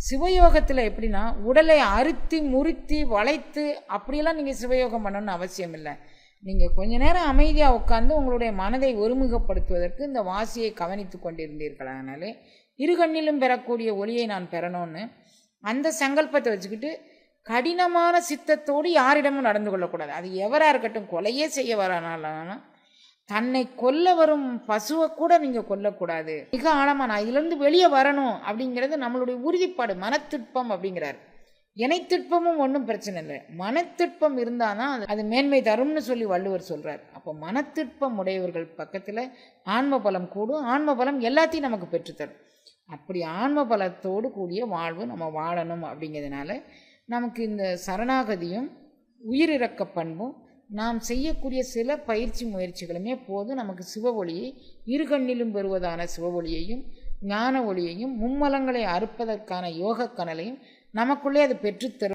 சிவயோகத்தில் எப்படின்னா உடலை அறுத்தி முறித்தி வளைத்து அப்படியெல்லாம் நீங்கள் சிவயோகம் பண்ணணும்னு அவசியம் இல்லை. நீங்கள் கொஞ்ச நேரம் அமைதியாக உட்காந்து உங்களுடைய மனதை ஒருமுகப்படுத்துவதற்கு இந்த வாசியை கவனித்து கொண்டிருந்தீர்களானாலே இருகண்ணிலும் பெறக்கூடிய ஒளியை நான் பெறணும்னு அந்த சங்கல்பத்தை வச்சுக்கிட்டு கடினமான சித்தத்தோடு யாரிடமும் நடந்து கொள்ளக்கூடாது. அது எவராக இருக்கட்டும், கொலையே செய்ய வரானாலும் தன்னை கொல்ல வரும் பசுவை கூட நீங்கள் கொல்லக்கூடாது. மிக ஆழமாக நான் இதுலேருந்து வெளியே வரணும் அப்படிங்கிறது நம்மளுடைய உறுதிப்பாடு. மனத்திற்பம் அப்படிங்கிறார். இணைத்திற்பமும் ஒன்றும் பிரச்சனை இல்லை, மனத்திற்பம் இருந்தால் தான் அது மேன்மை தரும்னு சொல்லி வள்ளுவர் சொல்கிறார். அப்போ மனத்திற்பம் உடையவர்கள் பக்கத்தில் ஆன்ம பலம் கூடும். ஆன்ம பலம் எல்லாத்தையும் நமக்கு பெற்றுத்தரும். அப்படி ஆன்ம பலத்தோடு கூடிய வாழ்வு நம்ம வாழணும். அப்படிங்கிறதுனால நமக்கு இந்த சரணாகதியும் உயிரிறக்க பண்பும் நாம் செய்யக்கூடிய சில பயிற்சி முயற்சிகளுமே போதும் நமக்கு சிவ ஒளியை இருகண்ணிலும் பெறுவதான சிவ ஒளியையும் ஞான ஒளியையும் மும்மலங்களை அறுப்பதற்கான யோக கனலையும் நமக்குள்ளே அது பெற்றுத்தரும்.